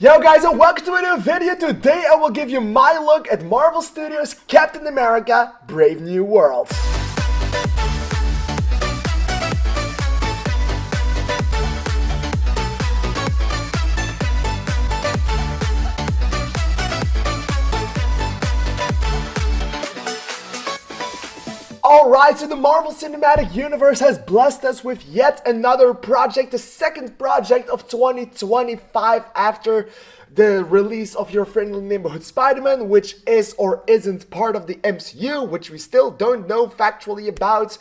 Yo guys, and welcome to a new video. Today I will give you my look at Marvel Studios' Captain America: Brave New World. Alright, so the Marvel Cinematic Universe has blessed us with yet another project, the second project of 2025 after the release of Your Friendly Neighborhood Spider-Man, which is or isn't part of the MCU, which we still don't know factually about.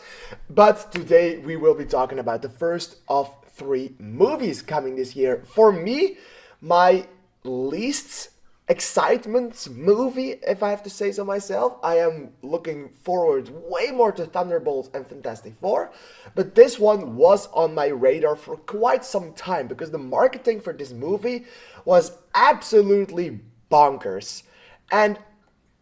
But today we will be talking about the first of 3 movies coming this year. For me, my least excitement movie, if I have to say so myself. I am looking forward way more to Thunderbolts and Fantastic Four, but this one was on my radar for quite some time because the marketing for this movie was absolutely bonkers. And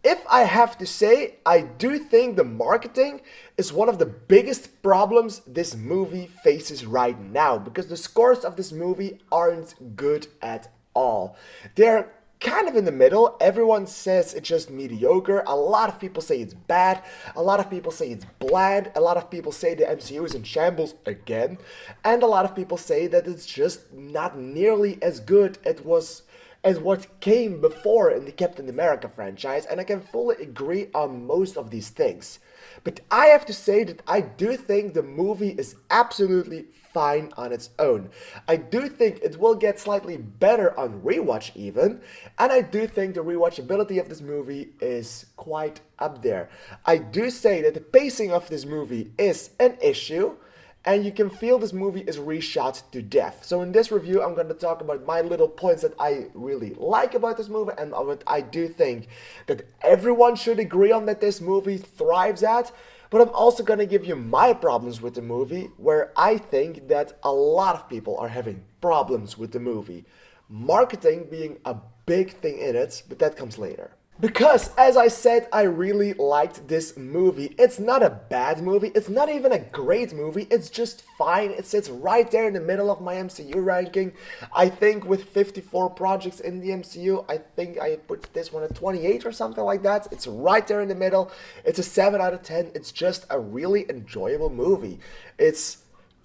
if I have to say, I do think the marketing is one of the biggest problems this movie faces right now, because the scores of this movie aren't good at all. They're kind of in the middle. Everyone says it's just mediocre. A lot of people say it's bad. A lot of people say it's bland. A lot of people say the MCU is in shambles again. And a lot of people say that it's just not nearly as good as what came before in the Captain America franchise. And I can fully agree on most of these things. But I have to say that I do think the movie is absolutely fine on its own. I do think it will get slightly better on rewatch even, and I do think the rewatchability of this movie is quite up there. I do say that the pacing of this movie is an issue, and you can feel this movie is reshot to death. So in this review, I'm going to talk about my little points that I really like about this movie and what I do think that everyone should agree on that this movie thrives at. But I'm also going to give you my problems with the movie, where I think that a lot of people are having problems with the movie. Marketing being a big thing in it, but that comes later. Because, as I said, I really liked this movie. It's not a bad movie, it's not even a great movie, it's just fine. It sits right there in the middle of my MCU ranking. I think with 54 projects in the MCU, I think I put this one at 28 or something like that. It's right there in the middle. It's a 7 out of 10. It's just a really enjoyable movie. It's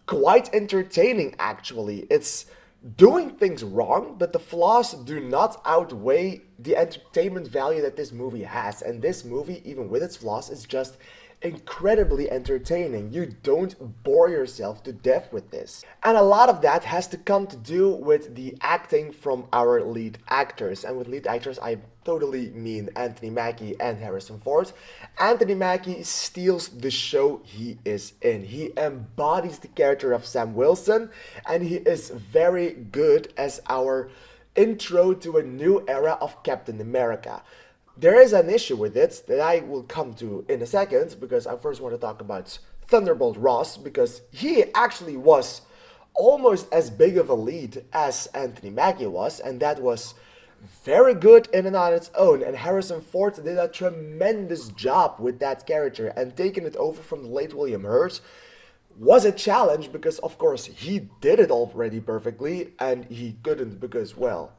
quite entertaining, actually. It's doing things wrong, but the flaws do not outweigh the entertainment value that this movie has. And this movie, even with its flaws, is just incredibly entertaining. You don't bore yourself to death with this. And a lot of that has to come to do with the acting from our lead actors. And with lead actors, I totally mean Anthony Mackie and Harrison Ford. Anthony Mackie steals the show he is in. He embodies the character of Sam Wilson, and he is very good as our intro to a new era of Captain America. There is an issue with it that I will come to in a second, because I first want to talk about Thunderbolt Ross, because he actually was almost as big of a lead as Anthony Mackie was, and that was very good in and on its own. And Harrison Ford did a tremendous job with that character, and taking it over from the late William Hurt was a challenge, because of course he did it already perfectly, and he couldn't because, well,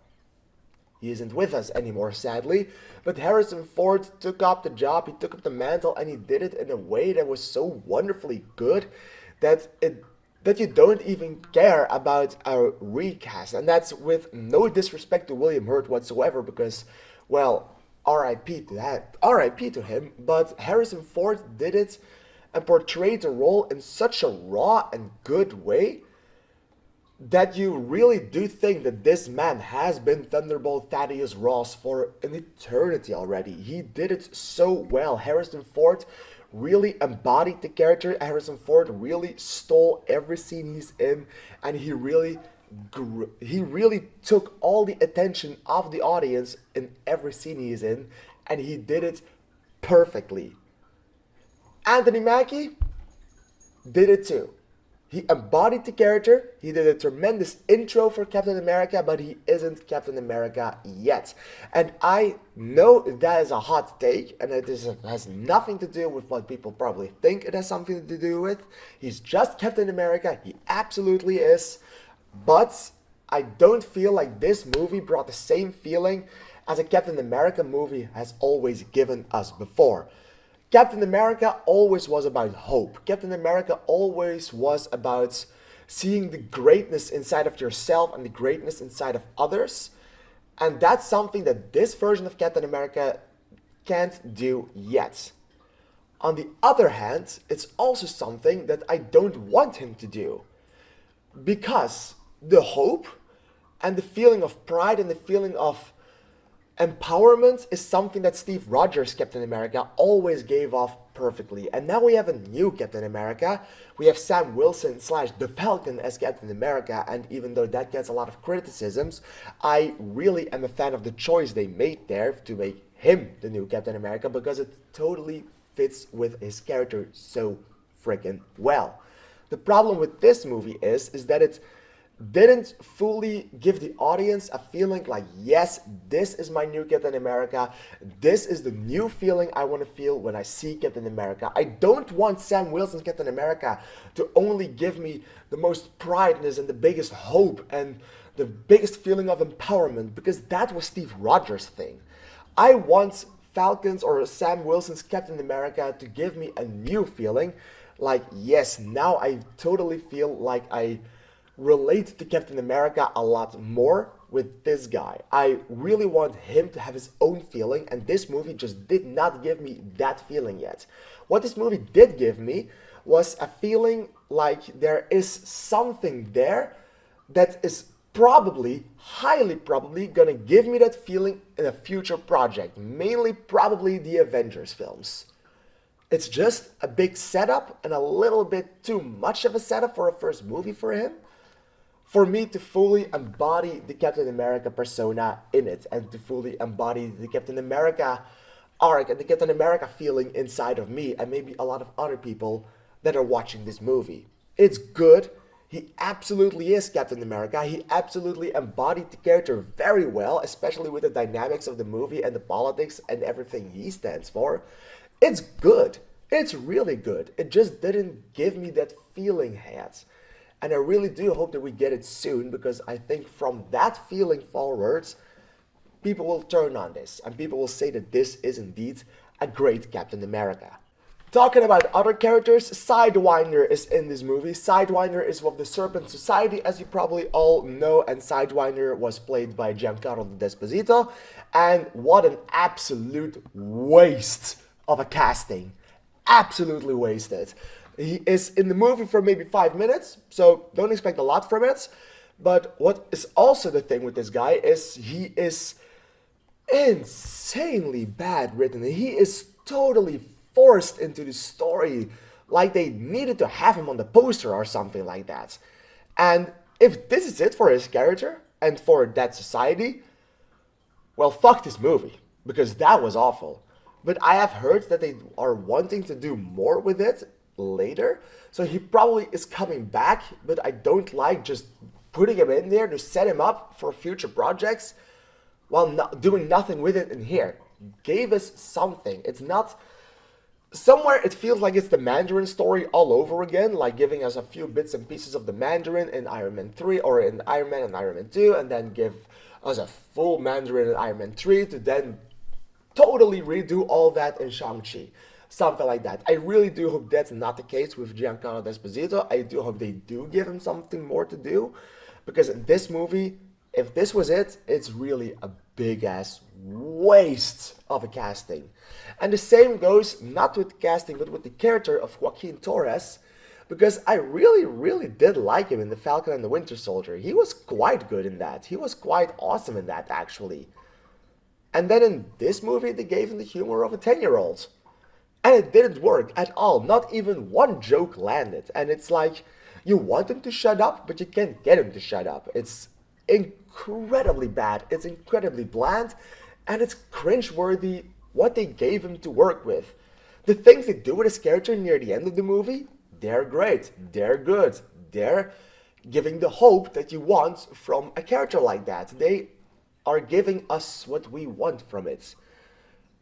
he isn't with us anymore, sadly. But Harrison Ford took up the job, he took up the mantle, and he did it in a way that was so wonderfully good that you don't even care about our recast. And that's with no disrespect to William Hurt whatsoever, because, well, R.I.P. to that, R.I.P. to him. But Harrison Ford did it and portrayed the role in such a raw and good way that you really do think that this man has been Thunderbolt Thaddeus Ross for an eternity already. He did it so well. Harrison Ford really embodied the character. Harrison Ford really stole every scene he's in, and he really took all the attention of the audience in every scene he is in, and he did it perfectly. Anthony Mackie did it too. He embodied the character, he did a tremendous intro for Captain America, but he isn't Captain America yet. And I know that is a hot take, and has nothing to do with what people probably think it has something to do with. He's just Captain America, he absolutely is, but I don't feel like this movie brought the same feeling as a Captain America movie has always given us before. Captain America always was about hope. Captain America always was about seeing the greatness inside of yourself and the greatness inside of others. And that's something that this version of Captain America can't do yet. On the other hand, it's also something that I don't want him to do. Because the hope and the feeling of pride and the feeling of empowerment is something that Steve Rogers' Captain America always gave off perfectly. And now we have a new Captain America. We have Sam Wilson / The Falcon as Captain America. And even though that gets a lot of criticisms, I really am a fan of the choice they made there to make him the new Captain America, because it totally fits with his character so freaking well. The problem with this movie is that it didn't fully give the audience a feeling like, yes, this is my new Captain America. This is the new feeling I want to feel when I see Captain America. I don't want Sam Wilson's Captain America to only give me the most prideness and the biggest hope and the biggest feeling of empowerment, because that was Steve Rogers' thing. I want Falcon's or Sam Wilson's Captain America to give me a new feeling. Like, yes, now I totally feel like I relate to Captain America a lot more with this guy. I really want him to have his own feeling, and this movie just did not give me that feeling yet. What this movie did give me was a feeling like there is something there that is probably, highly probably, gonna give me that feeling in a future project, mainly probably the Avengers films. It's just a big setup and a little bit too much of a setup for a first movie for him, for me to fully embody the Captain America persona in it and to fully embody the Captain America arc and the Captain America feeling inside of me and maybe a lot of other people that are watching this movie. It's good. He absolutely is Captain America. He absolutely embodied the character very well, especially with the dynamics of the movie and the politics and everything he stands for. It's good. It's really good. It just didn't give me that feeling yet. And I really do hope that we get it soon, because I think from that feeling forwards, people will turn on this and people will say that this is indeed a great Captain America. Talking about other characters, Sidewinder is in this movie. Sidewinder is of the Serpent Society, as you probably all know, and Sidewinder was played by Giancarlo Esposito. And what an absolute waste of a casting. Absolutely wasted. He is in the movie for maybe 5 minutes, so don't expect a lot from it. But what is also the thing with this guy is he is insanely bad written. He is totally forced into the story, like they needed to have him on the poster or something like that. And if this is it for his character and for that society, well, fuck this movie, because that was awful. But I have heard that they are wanting to do more with it later, so he probably is coming back, but I don't like just putting him in there to set him up for future projects while not doing nothing with it in here. Gave us something. It's not... Somewhere it feels like it's the Mandarin story all over again, like giving us a few bits and pieces of the Mandarin in Iron Man 3 or in Iron Man and Iron Man 2, and then give us a full Mandarin in Iron Man 3 to then totally redo all that in Shang-Chi. Something like that. I really do hope that's not the case with Giancarlo Esposito. I do hope they do give him something more to do, because in this movie, if this was it, it's really a big-ass waste of a casting. And the same goes not with casting, but with the character of Joaquin Torres, because I really, really did like him in The Falcon and the Winter Soldier. He was quite good in that. He was quite awesome in that, actually. And then in this movie, they gave him the humor of a 10-year-old. And it didn't work at all. Not even one joke landed. And it's like, you want him to shut up, but you can't get him to shut up. It's incredibly bad. It's incredibly bland. And it's cringeworthy what they gave him to work with. The things they do with his character near the end of the movie, they're great. They're good. They're giving the hope that you want from a character like that. They are giving us what we want from it.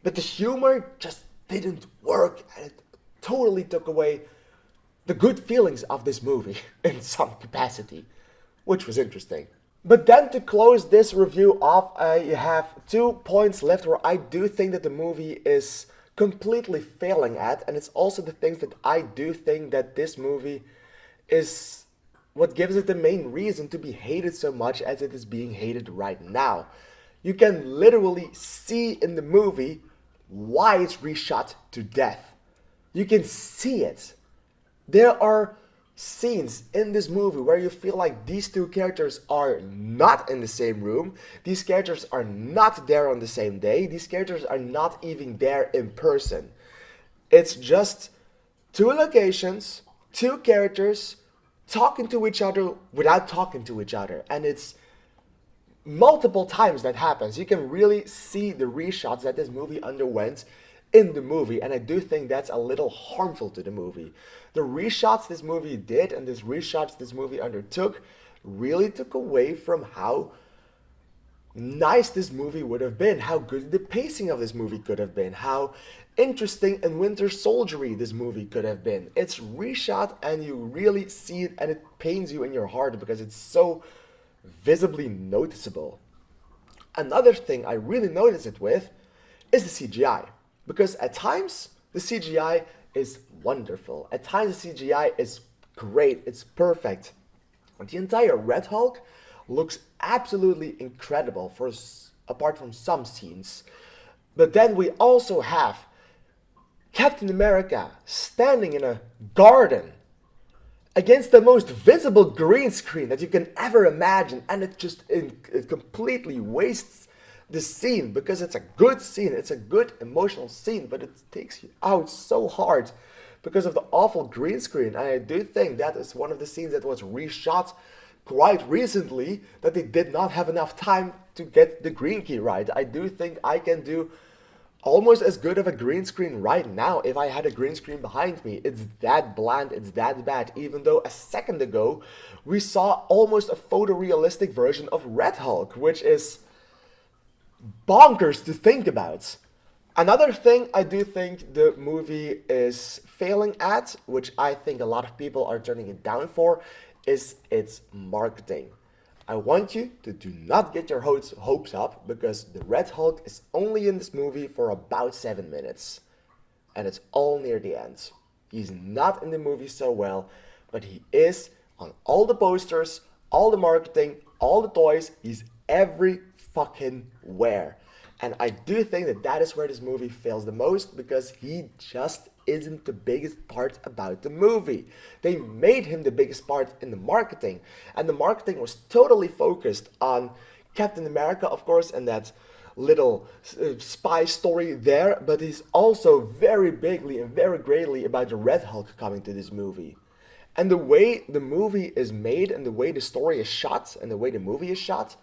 But the humor just didn't work, and it totally took away the good feelings of this movie in some capacity, which was interesting. But then to close this review off, I have 2 points left where I do think that the movie is completely failing at, and it's also the things that I do think that this movie is what gives it the main reason to be hated so much as it is being hated right now. You can literally see in the movie why it's reshot to death. You can see it. There are scenes in this movie where you feel like these two characters are not in the same room. These characters are not there on the same day. These characters are not even there in person. It's just two locations, two characters talking to each other without talking to each other. And it's multiple times that happens. You can really see the reshots that this movie underwent in the movie, and I do think that's a little harmful to the movie. The reshots this movie did and this reshots this movie undertook really took away from how nice this movie would have been, how good the pacing of this movie could have been, how interesting and Winter Soldiery this movie could have been. It's reshot and you really see it and it pains you in your heart because it's so visibly noticeable. Another thing I really notice it with is the CGI. Because at times, the CGI is wonderful. At times, the CGI is great. It's perfect. The entire Red Hulk looks absolutely incredible, apart from some scenes. But then we also have Captain America standing in a garden against the most visible green screen that you can ever imagine. And it completely wastes the scene, because it's a good scene, it's a good emotional scene, but it takes you out so hard because of the awful green screen. And I do think that is one of the scenes that was reshot quite recently, that they did not have enough time to get the green key right. I do think I can do almost as good of a green screen right now if I had a green screen behind me. It's that bland, it's that bad, even though a second ago we saw almost a photorealistic version of Red Hulk, which is bonkers to think about. Another thing I do think the movie is failing at, which I think a lot of people are turning it down for, is its marketing. I want you to do not get your hopes up, because the Red Hulk is only in this movie for about 7 minutes. And it's all near the end. He's not in the movie so well, but he is on all the posters, all the marketing, all the toys. He's every fucking where. And I do think that that is where this movie fails the most, because he just isn't the biggest part about the movie. They made him the biggest part in the marketing, and the marketing was totally focused on Captain America, of course, and that little spy story there, but he's also very bigly and very greatly about the Red Hulk coming to this movie. And the way the movie is made, and the way the story is shot, and the way the movie is shot,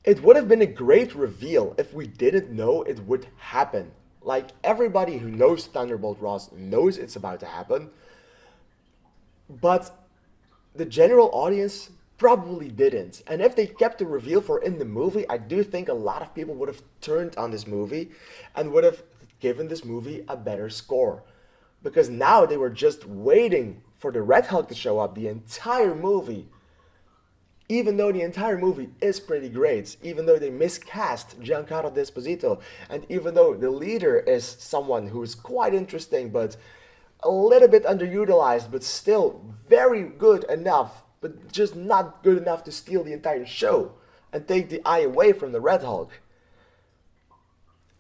it would have been a great reveal if we didn't know it would happen. Like, everybody who knows Thunderbolt Ross knows it's about to happen, but the general audience probably didn't. And if they kept the reveal for in the movie, I do think a lot of people would have turned on this movie and would have given this movie a better score. Because now they were just waiting for the Red Hulk to show up the entire movie. Even though the entire movie is pretty great, even though they miscast Giancarlo Esposito, and even though the leader is someone who is quite interesting, but a little bit underutilized, but still very good enough, but just not good enough to steal the entire show and take the eye away from the Red Hulk.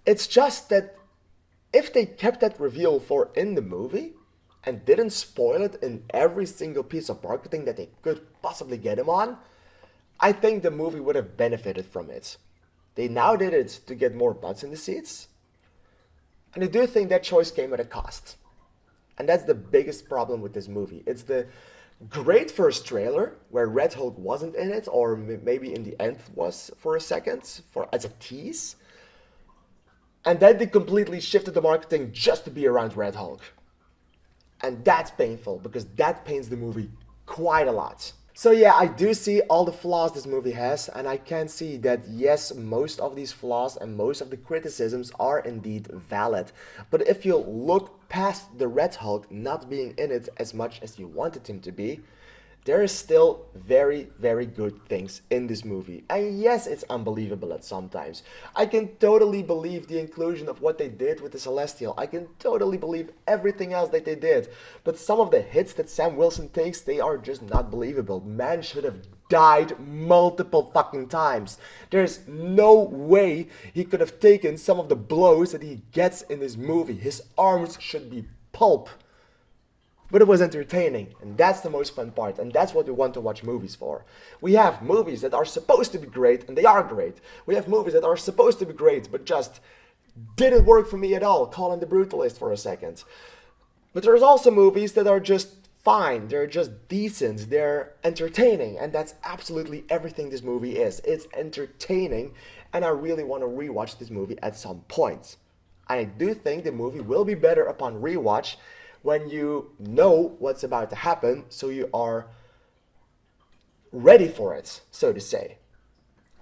It's just that if they kept that reveal for in the movie and didn't spoil it in every single piece of marketing that they could possibly get him on, I think the movie would have benefited from it. They now did it to get more butts in the seats, and I do think that choice came at a cost. And that's the biggest problem with this movie. It's the great first trailer, where Red Hulk wasn't in it, or maybe in the end was for a second, as a tease. And then they completely shifted the marketing just to be around Red Hulk. And that's painful, because that pains the movie quite a lot. So yeah, I do see all the flaws this movie has, and I can see that yes, most of these flaws and most of the criticisms are indeed valid. But if you look past the Red Hulk not being in it as much as you wanted him to be, there is still very, very good things in this movie. And yes, it's unbelievable at sometimes. I can totally believe the inclusion of what they did with the Celestial. I can totally believe everything else that they did. But some of the hits that Sam Wilson takes, they are just not believable. Man should have died multiple fucking times. There's no way he could have taken some of the blows that he gets in this movie. His arms should be pulp. But it was entertaining, and that's the most fun part, and that's what we want to watch movies for. We have movies that are supposed to be great, and they are great. We have movies that are supposed to be great, but just didn't work for me at all. Call in the Brutalist for a second. But there's also movies that are just fine, they're just decent, they're entertaining, and that's absolutely everything this movie is. It's entertaining, and I really want to rewatch this movie at some point. I do think the movie will be better upon rewatch when you know what's about to happen, so you are ready for it, so to say.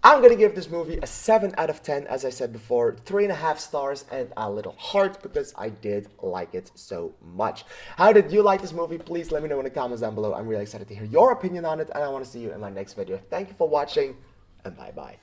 I'm gonna give this movie a 7 out of 10, as I said before, 3.5 stars and a little heart, because I did like it so much. How did you like this movie? Please let me know in the comments down below. I'm really excited to hear your opinion on it, and I want to see you in my next video. Thank you for watching, and bye-bye.